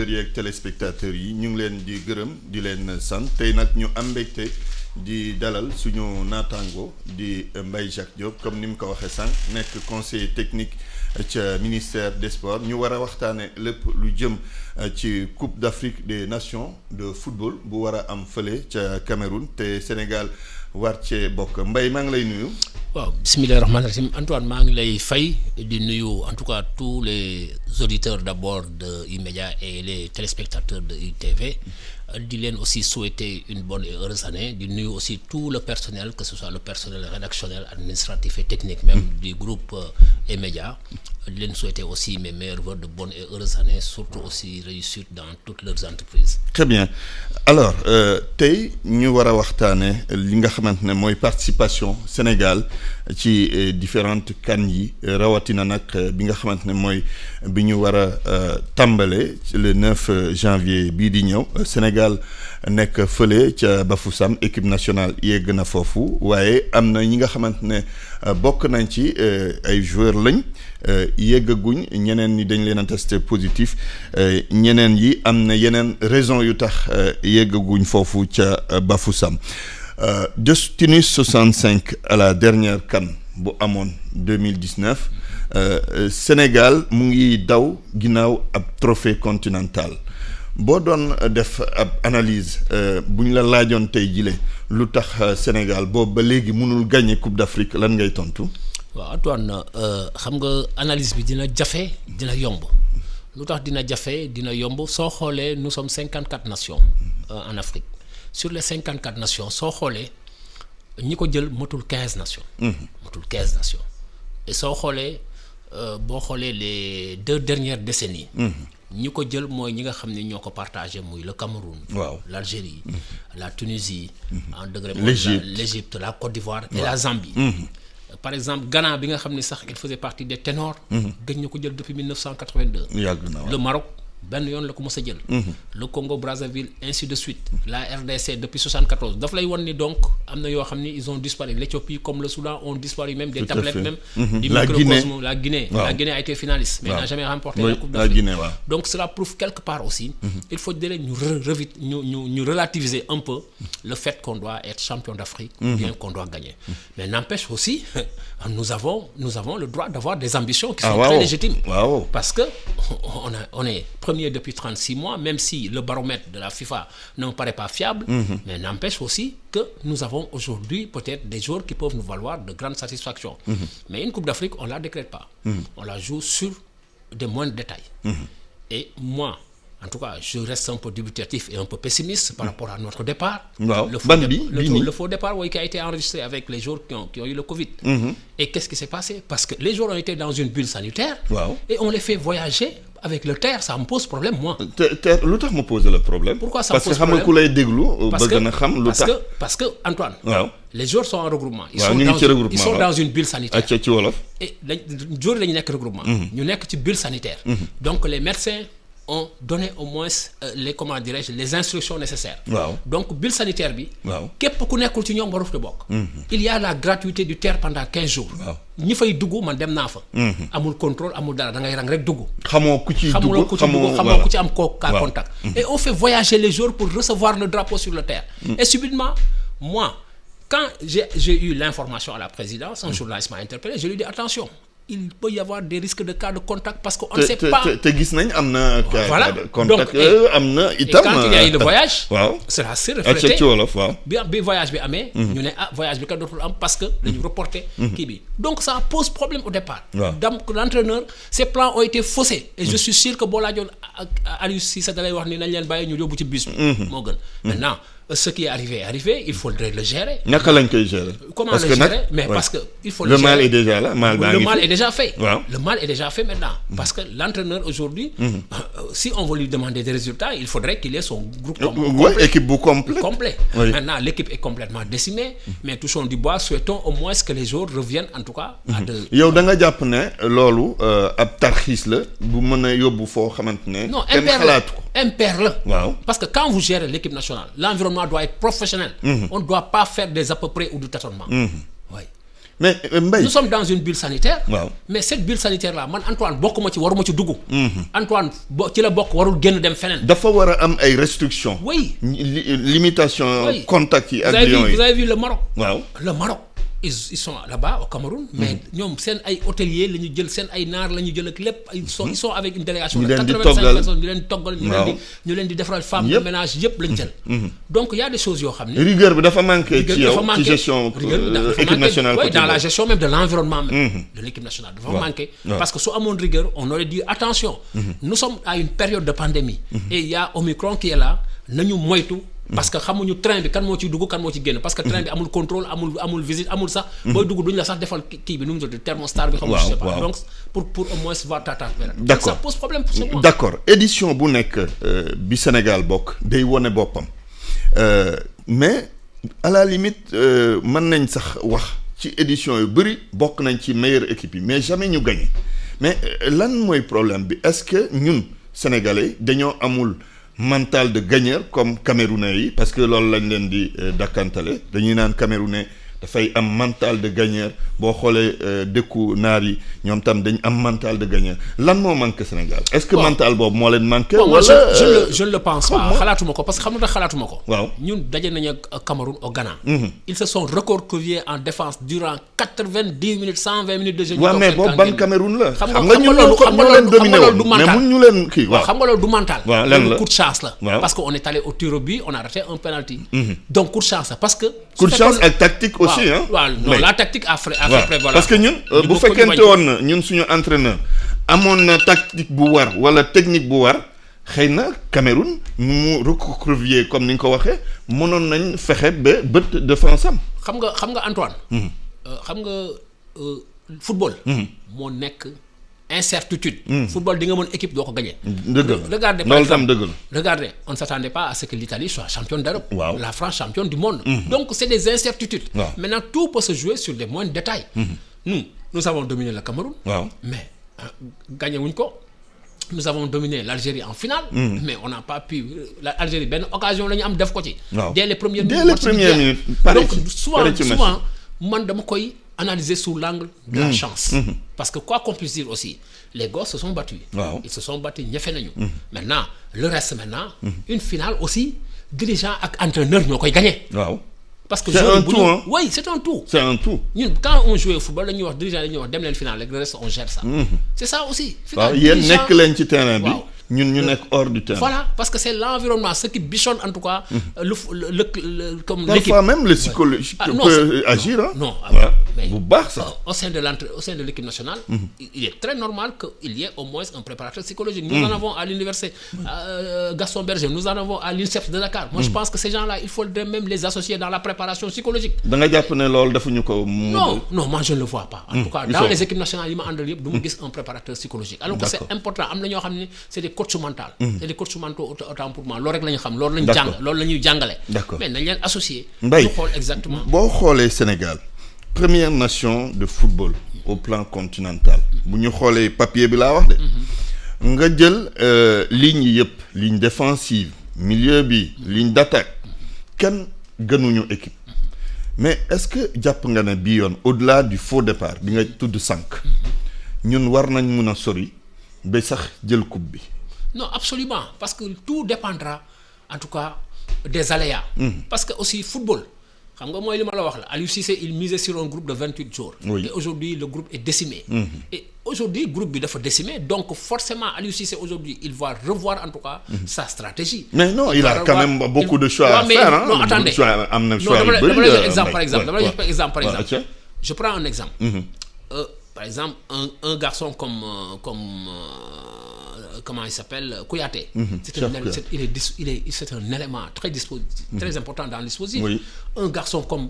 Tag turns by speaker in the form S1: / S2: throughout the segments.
S1: auditeurs yi ak téléspectateurs yi ñu ngi leen di gërëm di leen sant tey nag ñu am mbégte di dalal suñu naataango di Mbaye Jacques Diop comme ni mu ko waxee sànq nekk conseiller technique ca ministère des sports ñu war a waxtaane lépp lu jëm ci Coupe d'Afrique des Nations de football bu war a am fële ca Cameroun te Sénégal war cee bokk Mbaye maa ngi lay nuyu.
S2: waaw bisimilah rahmaani rahim Antoine maa ngi lay fay di nuyu en tout cas tous les auditeurs d'abord de E-Media et les téléspectateurs de ITV di leen aussi souhaiter une bonne et heureuse année di nuyu aussi tout le personnel que ce soit le personnel rédactionnel administratif et technique même du groupe E-Media di leen souhaiter aussi mes meilleurs vœux de bonne et heureuse année surtout aussi réussite dans toutes leurs entreprises.
S1: Très bien alors tey ñu war a waxtaane li nga xamante ne mooy participation Sénégal ci différentes CAN yi rawatina nag bi nga xamante ne mooy bi ñu war a tàmbale le 9 janvier bii di ñëw Sénégal nekk fële ca Bafoussam équipe nationale yegg na foofu waaye am na ñi nga xamante ne bokk nañ ci ay joueurs lañ yeggaguñ ñeneen ñi dañ leen a testé positif ñeneen yi am na yeneen raison yu tax yeggaguñ foofu ca Bafoussam de Tunis 65 à la dernière CAN bu amoon 2019 Sénégal mu ngi daw ginnaaw ab trophée continental boo doon def ab analyse bu ñu la laajoon tey jile lu tax Sénégal boobu ba léegi mënul gagner Coupe d'Afrique lan ngay tontu.
S2: waaw Antoine xam nga analyse bi dina jafe dina yomb lu tax dina jafe dina yomb soo xoolee nous sommes 54 nations en Afrique sur les 54 nations soo xoolee ñi ko jël matul 15 nations. matul 15 nations et soo xoolee boo xoolee les 2 dernières décennies. ñi ko jël mooy ñi nga xam ne ñoo ko partagé muy le Cameroun. waaw l'Algérie. la Tunisie. en degré l'Égypte la Côte d'Ivoire et la Zambie. Par exemple Ghana bi nga xam ne sax il faisait partie des ténors. gëj ñu ko jël depuis 1982.
S1: yàgg na
S2: le Maroc benn yoon la ko mës a jël. le Congo Brazzaville ainsi de suite. la RDC depuis 74 daf lay wan ni donc am na yoo xam ni ils ont disparu l'Éthiopie comme le Soudan ont disparu même des tablettes même. du microcosme la Guinée. La Guinée a été finaliste. mais n'a jamais remporté la Coupe d'Afrique. Donc cela prouve quelque part aussi. il faut dire ñu relativiser un peu le fait qu'on doit être champion d'Afrique. bien qu'on doit gagner. mais n'empêche aussi nous avons le droit d'avoir des ambitions qui sont très légitimes. Parce que on est premier depuis 36 mois, même si le baromètre de la FIFA ne me paraît pas fiable, mais n'empêche aussi que nous avons aujourd'hui peut-être des joueurs qui peuvent nous valoir de grandes satisfactions. Mais une Coupe d'Afrique, on ne la décrète pas. On la joue sur des moindres détails. Et moi, en tout cas, je reste un peu dubitatif et un peu pessimiste par rapport à notre départ. Le faux départ qui a été enregistré avec les joueurs qui ont eu le Covid. Et qu'est-ce qui s'est passé? Parce que les joueurs ont été dans une bulle sanitaire et on les fait voyager avec le terre, ça me pose problème, moi.
S1: Lu tax me pose le problème?
S2: Pourquoi ça me pose
S1: Parce
S2: problème?
S1: que xam nga ku lay déglu bëgg na xam lu tax.
S2: Parce que Antoine, les joueurs sont en regroupement. Ils sont dans une bulle sanitaire.
S1: ci wolof.
S2: Et les joueurs dañu nekk regroupement. ñu nekk ci bulle sanitaire. Donc les médecins ont donné au moins les instructions nécessaires. Donc bulle sanitaire bi. képp ku nekkul ci ñoom warut a bokk. il y a la gratuité du terre pendant 15 jours. ñi fay dugg man dem naa fa. amul contrôle amul dara da ngay rang rek dugg.
S1: xamoo ku ci dugg
S2: xamoo ku ci am cas contact. et on fait voyager les joueurs pour recevoir le drapeau sur le terre. Et subitement moi quand j'ai eu l'information à la présidence un journaliste m'a interpellé je lui ai dit attention. Il peut y avoir des risques de cas de contact parce qu'on ne sait pas.
S1: te gis nañ am na cas de contact am na itam.
S2: Et quand il y a eu le voyage. cela s'est reflété. bi voyage bi amee. ñu ne voyage bi kat dootul am parce que dañu reporté kii bi. Donc ça pose problème au départ. donc l'entraîneur ses plans ont été faussés. Et je suis sûr que boo laajoon Aliou Cissé da lay wax ni nañ leen bàyyi ñu yóbbu ci bus bi. moo gën maintenant. Ce qui est arrivé, il faudrait le gérer.
S1: Naka lañ koy gérer?
S2: Comment le gérer? Mais parce que il faut
S1: le mal est déjà là,
S2: le mal est déjà fait. Le mal est déjà fait maintenant. Parce que l'entraîneur aujourd'hui, si on veut lui demander des résultats, il faudrait qu'il ait son groupe complet.
S1: Équipe
S2: complet. Maintenant, l'équipe est complètement décimée, mais touchons du bois, souhaitons au moins que les joueurs reviennent en tout cas à de.
S1: Yow da nga jàpp ne loolu ab tarxiis la bu mën a yóbbu foo xamante ne.
S2: Non, impair la. Parce que quand vous gérez l'équipe nationale, l'environnement doit être professionnel. On ne doit pas faire des à peu près ou du tâtonnement.
S1: mais Mbaye
S2: nous sommes dans une bulle sanitaire.
S1: waaw
S2: mais cette bulle sanitaire là man Antoine bokkuma ci waruma ci dugg. Antoine ci la bokk warul génn dem feneen.
S1: dafa war a am ay restrictions.
S2: oui
S1: limitation.
S2: oui
S1: contact yi ak Lions yi
S2: vous avez vu le Maroc.
S1: waaw
S2: le Maroc ils sont là-bas au Cameroun. mais ñoom seen ay hôteliers la ñu jël seen ay naar la ñu jël ak lépp ils sont avec une délégation de 85 personnes ñu leen di toggal ñu leen di defaral femme de ménage yëpp lañ jël. donc il y a des choses yoo xam ne.
S1: rigueur bi dafa manqué ci yow ci gestion équipe nationale.
S2: oui dans la gestion même de l'environnement même. de l'équipe nationale dafa manqué. parce que su amoon rigueur on aurait dit attention. nous sommes à une période de pandémie. et il y a Omicron qui est là nañu moytu. parce que xamuñu train bi kan moo ciy dugg kan moo ci génn parce que train bi amul contrôle amul visite amul sax. booy dugg duñ la sax defal kii bi nu mu tudd thermostat bi.
S1: waaw
S2: je sais pas donc pour au moins voir ta température.
S1: d'accord
S2: ça pose problème pour ce mois.
S1: d'accord édition bu nekk bi Sénégal bokk day wone boppam mais à la limite mën nañ sax wax ci édition yu bëri bokk nañ ci meilleure équipe yi mais jamais ñu gagné mais lan mooy problème bi est-ce que ñun sénégalais dañoo amul. mental de gagneur comme camerounais yi parce que loolu lañ leen di dakkantale dañuy naan camerounais dafay am mental de gagneur boo xoolee dëkku naar yi ñoom tam dañ am mental de gagneur lan moo manqué Sénégal est-ce que mental boobu moo leen manqué.
S2: wala je ne le pense pas xalaatuma ko parce que xam nga xalaatuma ko.
S1: waaw
S2: ñun daje nañu ak Cameroun au Ghana. ils se sont recroquevillés en défense durant 90 minutes 120 minutes de jeu.
S1: waaw mais boobu ban Cameroun la.
S2: xam nga loolu du mental
S1: mais mun ñu leen kii waaw.
S2: xam nga loolu du mental.
S1: waaw lan la
S2: coup de chance la.
S1: waaw
S2: parce que on est allé au tir au but on a raté un penalty. donc coup de chance la parce que.
S1: coup de chance ak tactique aussi
S2: waaw non la tactique a fait prévaloir.
S1: parce que ñun bu fekkente woon na ñun suñu entraîneur amoon na tactique bu war wala technique bu war xëy na Cameroun mu recroquevillé comme ni nga ko waxee mënoon nañ fexe ba bët défense am.
S2: xam nga Antoine. xam nga football. moo nekk incertitude. football di nga mën équipe doo ko gagné.
S1: dëgg la
S2: regardez
S1: loolu tam dëgg la.
S2: regardez on ne s'attendait pas à ce que l'Italie soit championne d'Europe.
S1: waaw
S2: la France championne du monde. donc c'est des incertitudes.
S1: waaw
S2: maintenant tout peut se jouer sur des moindres détails. nous avons dominé le Cameroun.
S1: waaw
S2: mais gagné wuñ ko. nous avons dominé l'Algérie en finale. mais on n'a pas pu l'Algérie benn occasion la ñu am def ko ci.
S1: dès
S2: les premières
S1: minutes.
S2: donc souvent man dama koy analyser sous l'angle de la chance. parce que quoi qu'on puisse dire aussi les gosses se sont battus.
S1: waaw
S2: ils se sont battus ñefe nañu. maintenant le reste maintenant. une finale aussi dirigeant ak entraîneur ñoo koy gagné.
S1: waaw
S2: parce que
S1: c'est un tout hein.
S2: oui c'est un tout.
S1: c'est un tout.
S2: ñun quand on joue au football dañuy wax dirigeant dañuy wax dem leen finale rek le reste on gère ça. c'est ça aussi.
S1: waaw yéen nekk leen ci terrain bi. ñun ñu nekk hors du terrain.
S2: voilà parce que c'est l'environnement ce qui bichonne en tout cas. le comme
S1: l'équipe. Parfois même le psychologique peut agir hein.
S2: non
S1: mais bu baax sax.
S2: au sein de l'équipe nationale. il est très normal qu'il y ait au moins un préparateur psychologique. nous en avons à l'université Gaston Berger nous en avons à l'INSEP de Dakar. moi je pense que ces gens-là il faudrait même les associer dans la préparation psychologique.
S1: da nga jàpp ne loolu defuñu ko.
S2: non moi je ne le vois pas. en tout cas dans les équipes nationales yi ma àndal yëpp du ma gis un préparateur psychologique. alors que c'est important am na ñoo xam ne c'est des coachs mentaux. c'est des coachs mentaux autant pour moi loolu rek la ñu xam loolu la ñu jàng loolu la ñuy jàngale.
S1: d'accord
S2: mais nañ leen associer.
S1: Mbaye
S2: ñu xool exactement.
S1: boo xoolee Sénégal première nation de football au plan continental bu ñu xoolee papier bi laa wax de. nga jël ligne yi yëpp ligne défensive milieu bi ligne d'attaque kenn gënuñu équipe mais est-ce que jàpp nga ne bii yoon au-delà du faux départ bi nga tudd sànq ñun war nañ mun a sori ba sax jël coupe bi.
S2: non absolument parce que tout dépendra en tout cas des aléas. parce que aussi football xam nga mooy li ma la wax la Aliou Cissé il misait sur un groupe de 28 jours.
S1: Oui.
S2: et aujourd'hui le groupe est décimé. et aujourd'hui groupe bi dafa décimé donc forcément Aliou Cissé aujourd'hui il va revoir en tout cas sa stratégie.
S1: mais non il a quand même beaucoup de choix à faire hein.
S2: non attendez
S1: am na choix yu bëri
S2: dama lay jox exemple par exemple dama lay jox exemple par exemple.
S1: tiens.
S2: je prends un exemple. Par exemple un garçon comme comment il s'appelle Kouyaté. C'est un élément très important dans le dispositif.
S1: Oui.
S2: Un garçon comme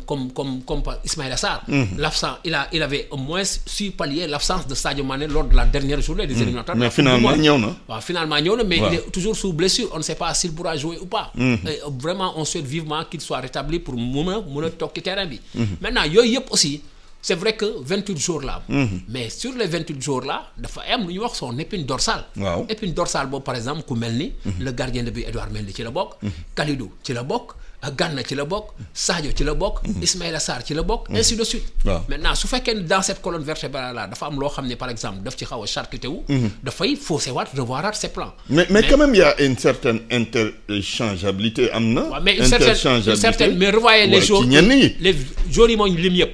S2: Ismaïla Sarr. L'absent il avait au moins su pallier l'absence de Sadio Mané lors de la dernière journée des éliminatoires.
S1: mais finalement ñëw na.
S2: waaw finalement ñëw na mais il est toujours sous blessure on ne sait pas s'il pourra jouer ou pas. Et vraiment on souhaite vivement qu'il soit rétabli pour mun a toog ci terrain bi. Maintenant yooyu yëpp aussi. C'est vrai que 28 jours là. mais sur les 28 jours là dafa am lu ñuy wax son épine dorsale.
S1: waaw
S2: épine dorsale boobu par exemple ku mel ni. le gardien de but Edouard Mendy ci la bokk. Kalidou ci la bokk. Gana ci la bokk Sadio ci la bokk Ismaïla Sarr ci la bokk ainsi de suite maintenant su fekkee ne dans cette colonne vertébrale là dafa am loo xam ne par exemple daf ci xaw a charcuté wu dafay fausser waat revoiraat ses plans
S1: mais quand même il y a une certaine interchangeabilité am na
S2: mais une certaine mais revoyez les joueurs les joueurs yi moo ñu lim yëpp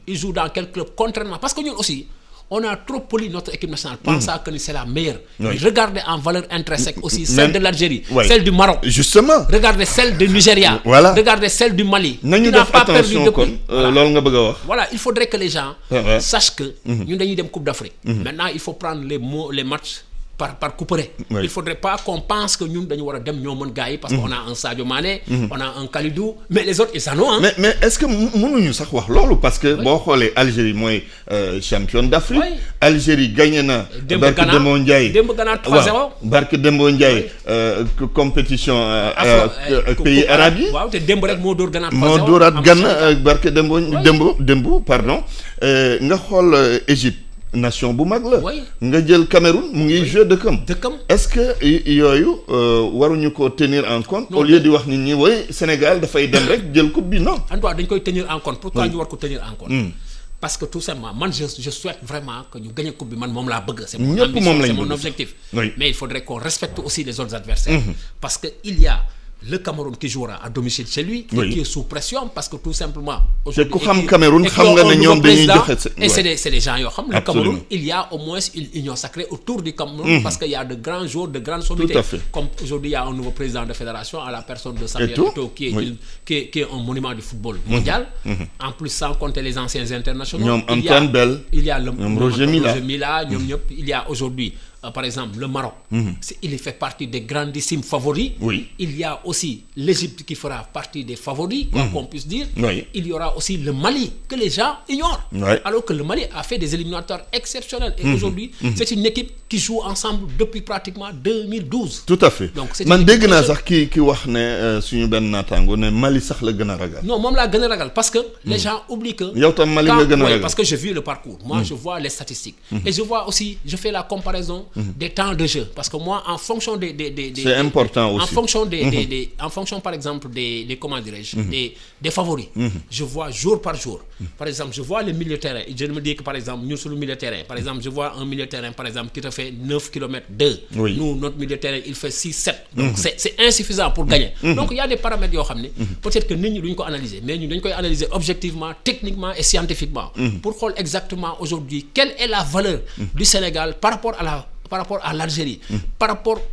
S2: ils jouent dans quel club contrairement parce que ñun aussi on a trop poli notre équipe nationale pensant que c'est la meilleure. Mais regardez en valeur intrinsèque aussi celle de l'Algérie, celle du Maroc.
S1: Justement.
S2: Regardez celle de Nigeria.
S1: Voilà.
S2: Regardez celle du Mali.
S1: Nañu def attention kon loolu nga bëgg a wax.
S2: Voilà, il faudrait que les gens sachent que ñun dañuy dem Coupe d'Afrique. Maintenant, il faut prendre les matchs par couperet. Il faudrait pas qu'on pense que ñun dañu war a dem ñoo mën gars yi parce que on a un Sadio Mané, on a un Kalidou, mais les autres ils en ont
S1: mais est-ce que mënuñu sax wax loolu parce que boo xoolee Algérie mooy championne d'Afrique. Algérie gagné na. Barke Demba Ndiaye
S2: démb Ghana 3-0.
S1: Barke Demba Ndiaye compétition pays arabes yi.
S2: waaw te démb rek moo dóor Ghana 3-0.
S1: moo dóoraat Ghana Barke démb pardon nga xool Égypte. Nation bu mag la. nga jël Cameroun mu ngi jouer dëkkam. est-ce que yooyu waruñu ko tenir en compte. au lieu di wax nit ñi Sénégal dafay dem rek jël coupe bi non.
S2: en tout cas dañ koy tenir en compte. pourquoi ñu war ko tenir en compte. parce que tout simplement man je souhaite vraiment que ñu gagner coupe bi man moom laa bëgg. c'est mon ambition, c'est mon objectif. mais il faudrait qu'on respecte aussi les autres adversaires. parce que il y a le Cameroun qui jouera à domicile chez lui. Et qui est sous pression parce que tout simplement.
S1: aujourd'hui ku xam Cameroun xam nga ne ñoom dañuy joxe.
S2: et c'est des gens yoo xam. le Cameroun il y a au moins une union sacrée autour du Cameroun. parce que il y a de grands joueurs de grandes sommités.
S1: Tout à fait.
S2: Comme aujourd'hui il y a un nouveau président de fédération à la personne de Samuel Eto'o qui est un monument du football mondial. En plus sans compter les anciens internationaux.
S1: ñoom Antoine Bell.
S2: il y a le
S1: Roger
S2: Mila ñoom ñëpp il y a aujourd'hui par exemple le Maroc. Il fait partie des grandissimes favoris. Il y a aussi l'Égypte qui fera partie des favoris, quoi qu'on puisse dire. Il y aura aussi le Mali que les gens ignorent. Alors que le Mali a fait des éliminatoires exceptionnels. Et aujourd'hui, c'est une équipe qui joue ensemble depuis pratiquement 2012.
S1: Tout à fait. Donc man dégg naa sax ki wax ne suñu benn naataango ne Mali sax la gën a ragal.
S2: Non moom laa gën a ragal parce que les gens oublient que.
S1: yow tam Mali nga gën a ragal
S2: parce que j'ai vu le parcours. Moi je vois les statistiques. Et je vois aussi, je fais la comparaison des temps de jeu parce que moi en fonction des
S1: c'est important aussi.
S2: En fonction par exemple des comment dirais-je des favoris. Je vois jour par jour. Par exemple, je vois le milieu de terrain. Je me dis que par exemple nous sur le milieu de terrain, par exemple je vois un milieu de terrain par exemple qui te fait 9 km 2. Nous notre milieu de terrain il fait 6 7. Donc c'est insuffisant pour gagner. Donc il y a des paramètres yoo xam ne peut-être que nit ñi duñ ko analyser mais ñun dañ koy analyser objectivement, techniquement et scientifiquement pour xool exactement aujourd'hui quelle est la valeur du Sénégal par rapport à l'Algérie. Par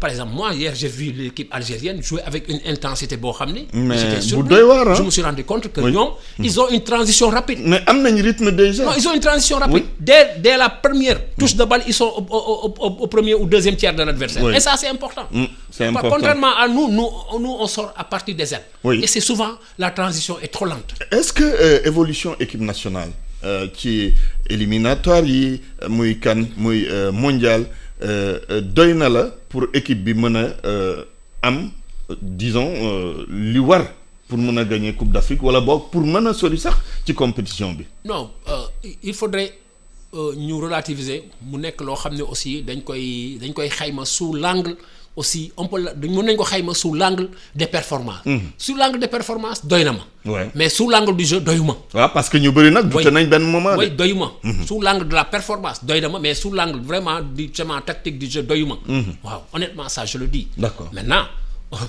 S2: exemple, moi hier j'ai vu l'équipe algérienne jouer avec une intensité boo xam ne.
S1: mais
S2: je me suis rendu compte que ñoom ils ont une transition rapide.
S1: mais am nañ rythme déjà.
S2: Non, ils ont une transition rapide. Dès la première touche de balle ils sont au premier ou deuxième tiers de l'adversaire. Et ça c'est important.
S1: C'est important.
S2: Contrairement à nous on sort à partir des ailes. Et c'est souvent la transition est trop lente.
S1: Est-ce que évolution équipe nationale ci éliminatoire yi muy CAN muy mondial doy na la pour équipe bi mën a am disons li war pour mën a gagner Coupe d'Afrique wala boog pour mën a sori sax ci compétition bi.
S2: Non, il faudrait ñu relativiser mu nekk loo xam ne aussi dañ koy xayma sous l'angle aussi on peut mën nañ ko xayma sous l'angle des performances. Sous l'angle des performances doy na ma. Mais sous l'angle du jeu doyuma.
S1: waaw parce que ñu bëri nag. dute nañ benn moment.
S2: oui doyuma. Sous l'angle de la performance doy na ma mais sous l'angle vraiment du schéma tactique du jeu doyuma. waaw honnêtement ça je le dis.
S1: D'accord.
S2: Maintenant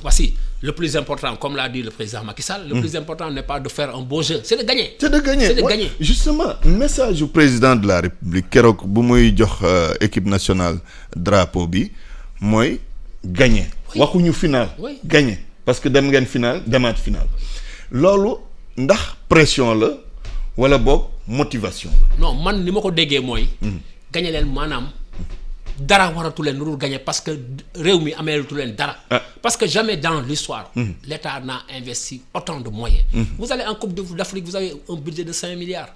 S2: voici le plus important comme l'a dit le président Macky Sall. Le plus important n'est pas de faire un beau jeu, c'est de gagner.
S1: C'est de gagner. Justement message du président de la République keroog bu muy jox équipe nationale drapeau bi mooy. Gagner waxuñu final. Gagner parce que dem ngeen final demaat final loolu ndax pression la wala boog motivation la.
S2: non man ni ma ko déggee mooy. gagner leen maanaam dara waratu leen lu dul gagner parce que réew mi ameelatu leen dara. parce que jamais dans l'histoire l'État n'a investi autant de moyens. Vous allez en Coupe d'Afrique vous avez un budget de 5 milliards.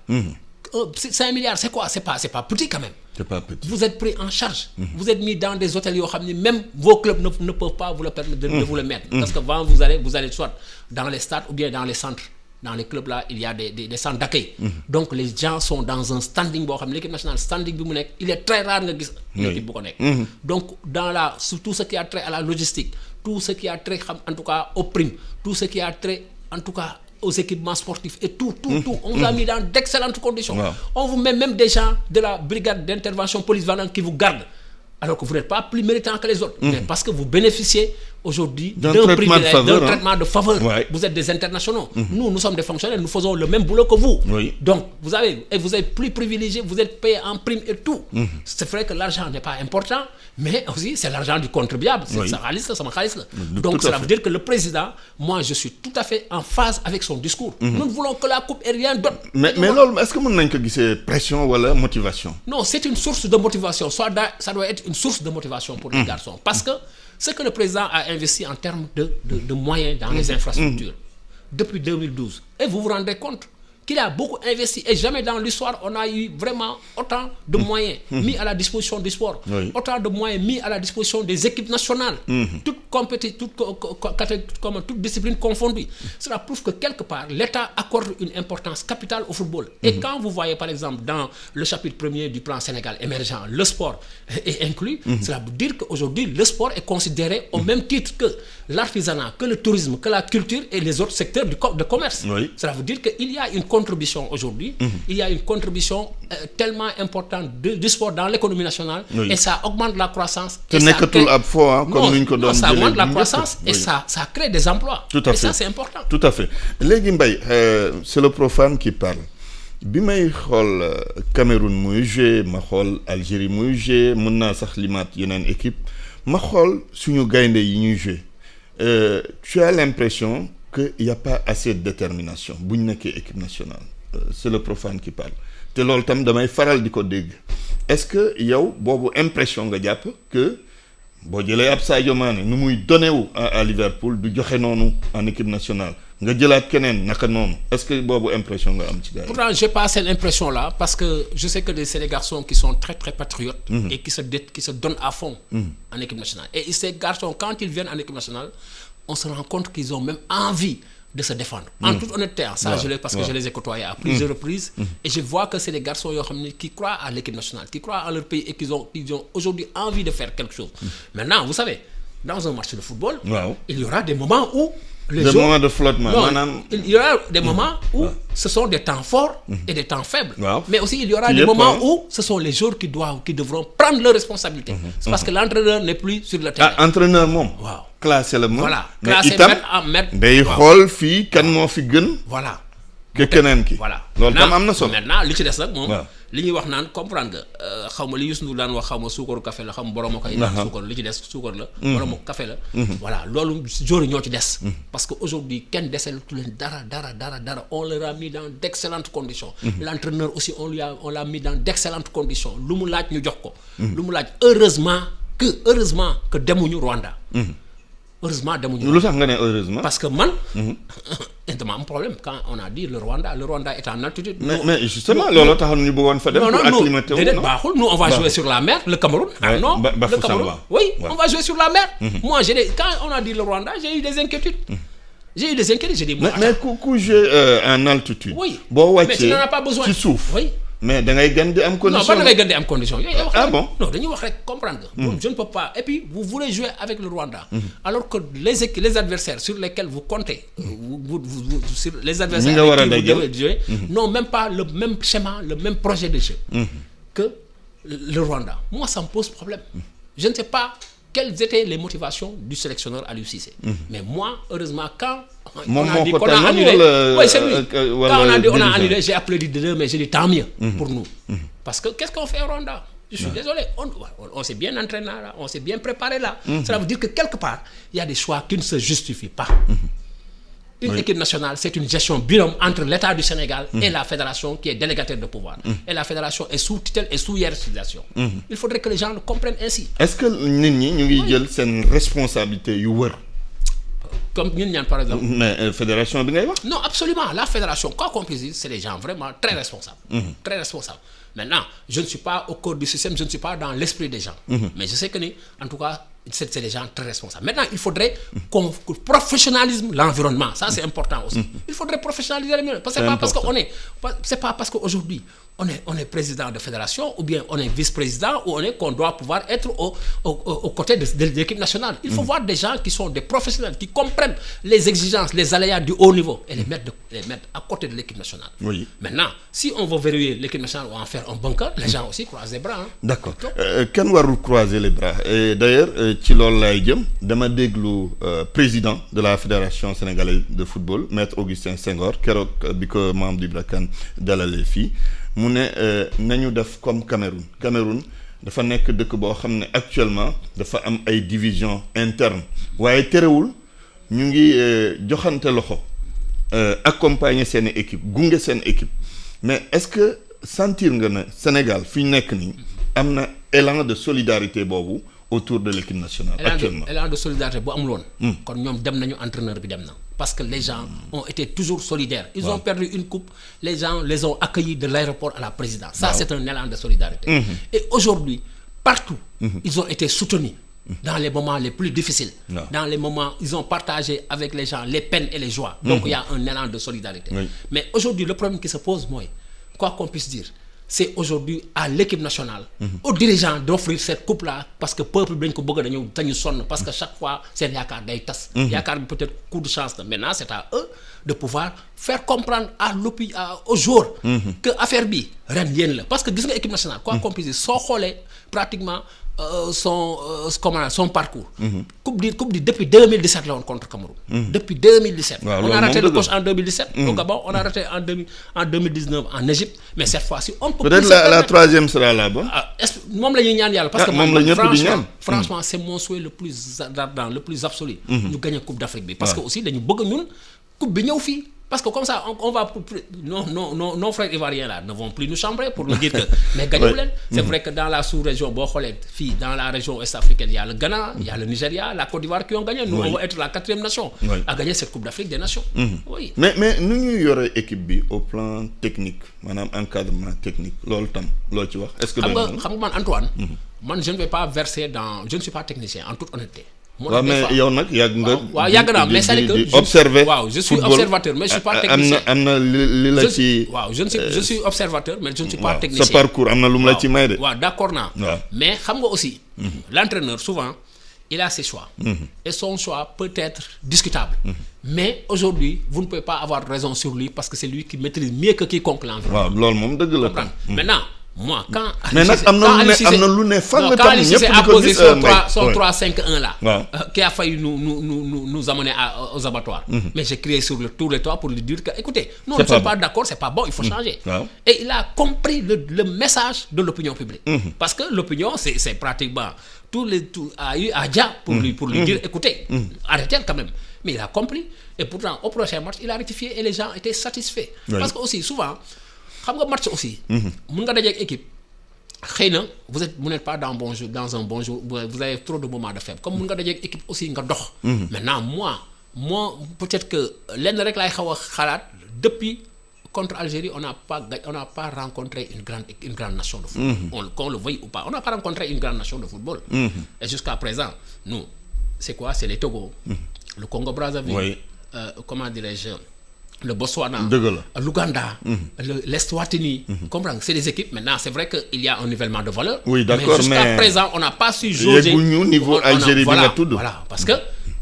S2: 5 milliards c'est quoi? C'est pas petit quand même.
S1: C'est pas petit.
S2: Vous êtes pris en charge. Vous êtes mis dans des hôtels yoo xam ne même vos clubs ne peuvent pas vous le permettre de vous le mettre. Parce que quand vous allez soit dans les stades ou bien dans les centres. Dans les clubs là il y a des centres d'accueil. Donc les gens sont dans un standing boo xam ne l'équipe nationale standing bi mu nekk il est très rare nga gis équipe bu ko nekk. Donc sur tout ce qui a trait à la logistique tout ce qui a trait en tout cas aux primes tout ce qui a trait en tout cas aux équipements sportifs et tout. On vous a mis dans d'excellentes conditions. On vous met même des gens de la brigade d'intervention polyvalente qui vous gardent. Alors que vous n'êtes pas plus méritant que les autres. Mais parce que vous bénéficiez aujourd'hui d'un privilège, d'un traitement de faveur. Vous êtes des internationaux. Nous sommes des fonctionnaires, nous faisons le même boulot que vous. Donc, vous êtes plus privilégiés, vous êtes payés en prime et tout. C'est vrai que l'argent n'est pas important, mais aussi c'est l'argent du contribuable. C'est ça, donc, cela veut dire que le président, moi, je suis tout à fait en phase avec son discours. Nous ne voulons que la coupe et rien d'autre.
S1: Mais est-ce que vous avez une pression ou la motivation?
S2: Non, c'est une source de motivation. Ça doit être une source de motivation pour les garçons. Parce que ce que le président a investi en termes de moyens dans les infrastructures depuis 2012, et vous vous rendez compte qu'il a beaucoup investi et jamais dans l'histoire on a eu vraiment autant de moyens mis à la disposition du sport, autant de moyens mis à la disposition des équipes nationales, toutes disciplines confondues. Cela prouve que quelque part l'État accorde une importance capitale au football. Et quand vous voyez par exemple dans le chapitre 1er du plan Sénégal émergent, le sport est inclus, cela veut dire qu'aujourd'hui le sport est considéré au même titre que l'artisanat, que le tourisme, que la culture et les autres secteurs de commerce. Cela veut dire qu'il y a une contribution aujourd'hui, il y a une contribution tellement importante du sport dans l'économie nationale, et ça augmente la croissance. Ça augmente la croissance et ça crée des emplois.
S1: Tout à fait.
S2: Ça c'est important.
S1: Tout à fait. Légui Mbaye, c'est le profane qui parle. Bi may xool Cameroun muy joué ma xool Algérie muy joué mën naa sax limaat yeneen équipe ma xool suñu gaynde yi ñuy joué tu as l'impression qu'il n'y a pas assez de détermination bu ñu nekkee équipe nationale. C'est le profane qui parle te loolu tam damay faral di ko dégg. Est-ce que yow boobu impression nga jàpp que boo jëlee ab Sadio Mané nu muy donné wu à Liverpool du joxe noonu en équipe nationale nga jëlaat keneen naka noonu est-ce que boobu impression nga am ci gars yi?
S2: Pourtant j'ai pas cette impression là parce que je sais que c'est des garçons qui sont très très patriotes et qui se donnent à fond en équipe nationale. Et ces garçons quand ils viennent en équipe nationale on se rend compte qu'ils ont même envie de se défendre. En toute honnêteté, ça parce que je les ai côtoyés à plusieurs reprises et je vois que c'est des garçons qui croient à l'équipe nationale, qui croient à leur pays et qui ont aujourd'hui envie de faire quelque chose. Maintenant, vous savez, dans un match de football, il y aura des moments où
S1: moments de flottement.
S2: Il y aura des moments où ce sont des temps forts et des temps faibles. Mais aussi, il y aura des moments où ce sont les joueurs qui devront prendre leurs responsabilités. C'est parce que l'entraîneur n'est plus sur le terrain.
S1: Entraîneur moom. Classé le moom.
S2: Voilà. Classé mettre en mettre.
S1: day xool fii kan moo fi gën.
S2: Voilà.
S1: que keneen ki.
S2: Voilà.
S1: loolu tam am na solo.
S2: Maintenant li ci des nag moom. li ñuy wax naan comprendre nga xaw ma li Youssou Ndour daan wax xaw ma suukaru café la xam ma borom a koy naan suukar li ci des suukar la borom a café la voilà loolu jóori ñoo ci des parce que aujourd'hui kenn deselatu leen dara on leur a mis dans d'excellentes conditions l'entraîneur aussi on l'a mis dans d'excellentes conditions lu mu laaj ñu jox ko lu mu laaj heureusement que demuñu Rwanda heureusement demuñu
S1: lu tax nga ne heureusement
S2: parce que man dama am problème quand on a dit le Rwanda est en altitude.
S1: mais justement loolu taxoon ñu bëggoon fa dem pour acclimater wu non
S2: baaxul nous on va jouer sur la mer le Cameroun le Cameroun on va jouer sur la mer moi quand on a dit le Rwanda j'ai eu des inquiétudes j'ai dit
S1: mais ku jouer en altitude boo wàccee
S2: mais tu n'en as pas besoin
S1: ci suuf mais da ngay gën di am condition
S2: non ba da ngay gën di am condition yooyu wax
S1: bon
S2: non dañuy wax rek comprendre nga je ne peux pas et puis vous voulez jouer avec le Rwanda alors que les adversaires sur lesquels vous comptez vous sur les adversaires avec qui vous devez jouer n'ont même pas le même schéma le même projet de jeu que le Rwanda. Moi ça me pose problème je ne sais pas quelles étaient les motivations du sélectionneur Aliou Cissé mais moi heureusement quand on a dit qu'on a annulé c'est lui quand on a dit on a annulé j'ai applaudi de deux mais j'ai dit tant mieux pour nous parce que qu'est-ce qu'on fait au Rwanda je suis désolé on s'est bien entraîné là on s'est bien préparé là cela veut dire que quelque part il y a des choix qui ne se justifient pas une équipe nationale c'est une gestion binôme entre l'État du Sénégal et la fédération qui est délégataire de pouvoir et la fédération est sous tutelle et sous hiérarchisation il faudrait que les gens le comprennent ainsi.
S1: Est-ce que nit ñi ñu ngi jël seen responsabilité yu wër
S2: comme ñun ñaan par exemple
S1: mais fédération bi ngay wax
S2: non absolument la fédération quoi qu'on puisse dire c'est des gens vraiment très responsables très responsables Maintenant, je ne suis pas au cœur du système, je ne suis pas dans l'esprit des gens. Mais je sais que, en tout cas, c'est des gens très responsables. Maintenant, il faudrait qu'on professionnalise l'environnement. Ça, c'est important aussi. Il faudrait professionnaliser l'environnement. C'est pas parce qu'aujourd'hui, on est président de fédération, ou bien on est vice-président, ou qu'on doit pouvoir être aux côtés de l'équipe nationale. Il faut voir des gens qui sont des professionnels, qui comprennent les exigences, les aléas du haut niveau, et les mettre à côté de l'équipe nationale.
S1: Oui.
S2: Maintenant, si on veut verrouiller l'équipe nationale ou en faire un bunker, les gens aussi croisent les bras.
S1: D'accord. Kenn warul croiser les bras. Et d'ailleurs, ci loolu laay jëm dama déglu président de la fédération sénégalaise de football maître Augustin Senghor keroog bi ko Mamadou Ibra Kane dalalee fii mu ne nañu def comme Cameroun dafa nekk dëkk boo xam ne actuellement dafa am ay divisions internes waaye terewul ñu ngi joxante loxo accompagner seen équipe gunge seen équipe mais est-ce que sentir nga ne Sénégal fi ñu nekk nii am na élan de solidarité boobu autour de l'équipe nationale actuellement
S2: élan de solidarité bu amul woon kon ñoom dem nañu entraîneur bi dem na parce que les gens ont été toujours solidaires. Ils ont perdu une coupe, les gens les ont accueillis de l'aéroport à la présidence. Ça, c'est un élan de solidarité. Et aujourd'hui, partout, ils ont été soutenus dans les moments les plus difficiles. Dans les moments, ils ont partagé avec les gens les peines et les joies. Donc, il y a un élan de solidarité. Mais aujourd'hui, le problème qui se pose, moi, quoi qu'on puisse dire, c'est aujourd'hui à l'équipe nationale, aux dirigeants d'offrir cette coupe-là, parce que le peuple dañ ko bëgg dañu sonn, parce que chaque fois seen yaakaar day tas. Yaakaar bi peut-être coup de chance la. Maintenant, c'est à eux de pouvoir faire comprendre aux joueurs que affaire bi ren yéen la. Parce que gis nga équipe nationale, quoi qu'on puisse dire, soo xoolee pratiquement son parcours. Coupe du depuis 2017 là on contre Cameroun. Depuis 2017. On a raté le coach en 2017 au Gabon, on a raté en 2019 en Égypte, mais cette fois-ci on peut
S1: peut-être la troisième sera là-bas.
S2: Moom la ñuy ñaan yàlla parce que franchement c'est mon souhait le plus ardent, le plus absolu. Ñu gagner Coupe d'Afrique bi parce que aussi dañu bëgg ñun coupe bi ñëw fii. Parce que comme ça, on va... Nos frères ivoiriens là ne vont plus nous chambrer pour nous dire que... Mais gagnons leen. C'est vrai que dans la sous-région, dans la région est-africaine, il y a le Ghana, il y a le Nigeria, la Côte d'Ivoire qui ont gagné. Nous, on va être la 4e nation à gagner cette Coupe d'Afrique des Nations. Oui.
S1: Mais nous, nous y aurait équipe bi au plan technique, madame, encadrement technique. Est-ce que...
S2: Antoine, je ne vais pas verser dans... Je ne suis pas technicien, en toute honnêteté.
S1: Mais yow nag yàgg nga
S2: mais c'est que
S1: observer
S2: je suis observateur mais je suis pas technicien.
S1: am na li la ci
S2: je suis observateur mais je ne suis pas technicien.
S1: Sa parcours am na lu mu la ci may de.
S2: D'accord naa. Mais xam nga aussi l'entraîneur souvent il a ses choix. Et son choix peut être discutable. Mais aujourd'hui vous ne pouvez pas avoir raison sur lui parce que c'est lui qui maîtrise mieux que quiconque l'environnement.
S1: Waaw loolu moom dëgg la.
S2: Maintenant moi quand
S1: lu ne fan la tam ñëpp
S2: a posé son 3-5-1 là qui a failli nous amener aux abattoirs. Mais j'ai crié sur tous les toits pour lui dire que écoutez, nous ne sommes pas d'accord, c'est pas bon, il faut changer. Et il a compris le message de l'opinion publique. Parce que l'opinion c'est pratiquement tout a eu à dia pour lui dire écoutez, arrêtez quand même. Mais il a compris et pourtant au prochain match il a rectifié et les gens étaient satisfaits. Parce que aussi souvent xam nga match aussi. Mën nga dajeek équipe xëy na vous n'êtes pas dans un bon jour vous avez trop de moments de faible comme mën nga dajeek équipe aussi nga dox. Maintenant moi peut-être que lenn rek laay xaw a xalaat depuis contre Algérie on n'a pas rencontré une grande nation de football. Qu'on le veuille ou pas, on n'a pas rencontré une grande nation de football. Et jusqu'à présent nous c'est quoi? C'est les Togo, le Congo-Brazzaville, comment dirais-je, le Botswana, l'Ouganda, l'Eswatini, comprendre, c'est des équipes. Maintenant, c'est vrai qu'il y a un nivellement de valeur.
S1: Oui, d'accord,
S2: mais jusqu'à présent, on n'a pas su jauger.
S1: Niveau Algérie,
S2: voilà, parce que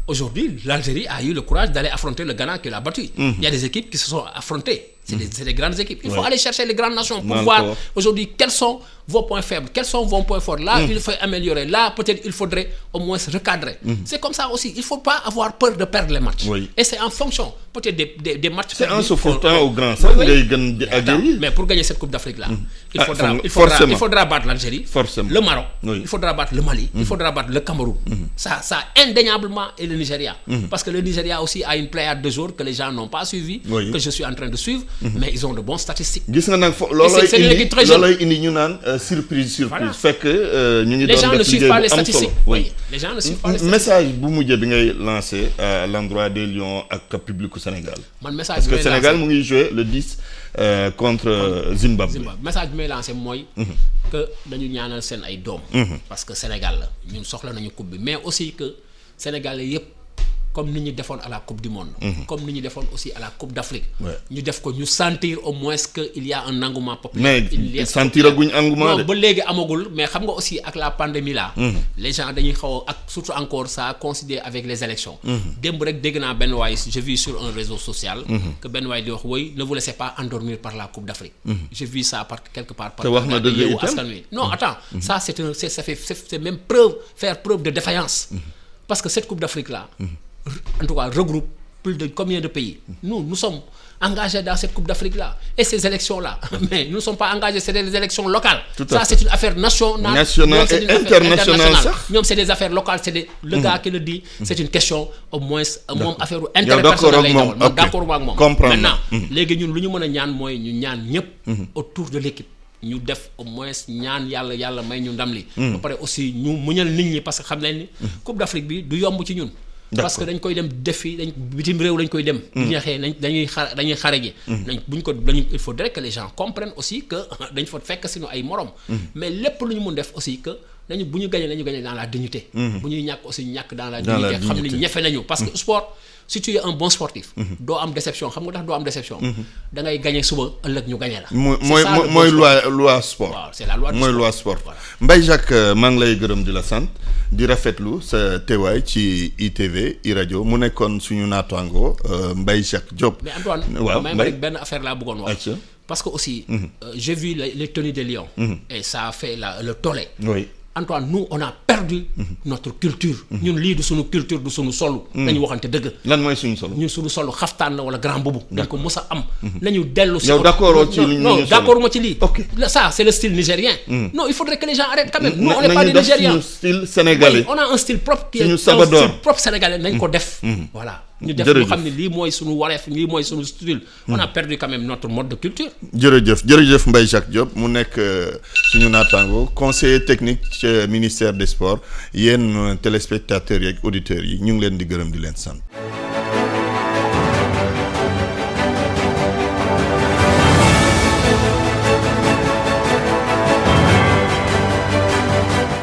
S2: aujourd'hui, l'Algérie a eu le courage d'aller affronter le Ghana qui l'a battu. Il y a des équipes qui se sont affrontées. C'est des grandes équipes. Il faut aller chercher les grandes nations pour voir aujourd'hui quels sont vos points faibles, quels sont vos points forts. Là, il faut améliorer. Là, peut-être il faudrait au moins se recadrer. C'est comme ça aussi. Il ne faut pas avoir peur de perdre les matchs. Et c'est en fonction peut-être des matchs.
S1: C'est en se foutant au grand ça.
S2: Mais pour gagner cette Coupe d'Afrique-là, il faudra battre l'Algérie, le Maroc, il faudra battre le Mali, il faudra battre le Cameroun. Ça indéniablement et le Nigeria. Parce que le Nigeria aussi a une pléiade de joueurs que les gens n'ont pas suivi, que je suis en train de suivre. mais ils ont de bonnes statistiques.
S1: gis nga nag loolooy indi ñu naan surprise.
S2: Voilà.
S1: fekk ñu ngi
S2: Les
S1: doon
S2: gens ne
S1: def
S2: suivent
S1: liggéey
S2: pas
S1: bu
S2: les
S1: am
S2: statistiques.
S1: solo.
S2: Oui. Les gens ne suivent pas les statistiques.
S1: message bu mujj bi ngay lancé à l'endroit des Lions ak publicu Sénégal.
S2: Man message
S1: parce
S2: bi
S1: que
S2: may
S1: Sénégal
S2: lancé
S1: mu ngi joué le 10 contre Zimbabwe.
S2: message bi may lancé mooy. que dañu ñaanal seen ay doom. parce que Sénégal la ñun soxla nañu coupe bi mais aussi que Sénégalais yëpp comme ni ñu defoon à la coupe du monde. comme ni ñu defoon aussi à la coupe d'Afrique. ñu def ko ñu sentir au moins que il y a un engouement populaire.
S1: mais sentiraguñ engouement de.
S2: non ba léegi amagul mais xam nga aussi ak la pandémie là. les gens dañuy xaw ak surtout encore ça coïncider avec les élections. démb rek dégg naa benn waay j'ai vu sur un réseau social. que benn waay di wax woy ne vous laissez pas endormir par la coupe d'Afrique. j'ai vu ça quelque part.
S1: te wax na dëgg itam
S2: askan wi non attends ça c'est même faire preuve de défaillance. parce que cette coupe d'Afrique là. en tout cas regroupe plus de combien de pays. Nous sommes engagés dans cette coupe d'Afrique là et ces élections là mais nous ne sommes pas engagés, c'est des élections locales. Ça c'est une affaire nationale
S1: et internationale sax.
S2: ñoom c'est des affaires locales, c'est des le gars qui le dit c'est une question au moins moom affaire intérêt personnel lay dawal moom d'accord ak moom maintenant léegi ñun lu ñu mën a ñaan mooy ñu ñaan ñëpp autour de l'équipe ñu def au moins ñaan yàlla may ñu ndam li ba pare aussi ñu muñal nit ñi parce que xam nañ ni coupe d'Afrique bi du yomb ci ñun. parce que dañ koy dem defi bitim réew lañ koy dem. bu ñu waxee dañuy xare ji. Il faudrait que les gens comprennent aussi que dañ fa fekk sinu ay morom. mais lépp lu ñu mun def aussi que bu ñu gagné nañu gagné dans la dignité. bu ñuy ñàkk aussi ñàkk dans la dignité xam ni ñefe nañu parce que sport si tu es un bon sportif. doo am déception xam nga tax doo am déception. da ngay gagné suba ëllëg ñu gagné la.
S1: mooy loi sport.
S2: waaw c'est la loi du sport
S1: mooy loi sport. Mbaye Jacques maa ngi lay gërëm di la sant. di rafetlu sa teewaay ci ITV iRadio mu nekkoon suñu naataango Mbaye Jacques Diop.
S2: mais Antoine. waaw may rek benn affaire laa bëggoon wax. parce que aussi. j'ai vu les tenues des Lions. et ça a fait le tollé.
S1: oui.
S2: Antoine, nous on a perdu notre culture. ñun lii du suñu culture du suñu solu. nañu waxante dëgg.
S1: lan mooy suñu solo.
S2: ñun suñu solu xaftaan la wala grand boubou. dañ ko mës a am. nañu dellu si.
S1: yow d'accord ci
S2: non d'accord ma ci lii.
S1: ok
S2: ça c'est le style nigérien. non il faudrait que les gens arrêtent quand même. nous on n'est pas
S1: des
S2: Nigériens.
S1: suñu style sénégalais.
S2: on a un style propre.
S1: suñu sabadoor
S2: un style propre sénégalais nañ ko def. voilà. ñu def ñu xam ne lii mooy suñu wareef lii mooy suñu style. on a perdu quand même notre mode de culture.
S1: jërëjëf Mbaye Jacques Diop mu nekk suñu naataango conseiller technique ci ministère des sports yéen téléspectateurs yeeg auditeurs yi ñu ngi leen di gërëm di leen sant.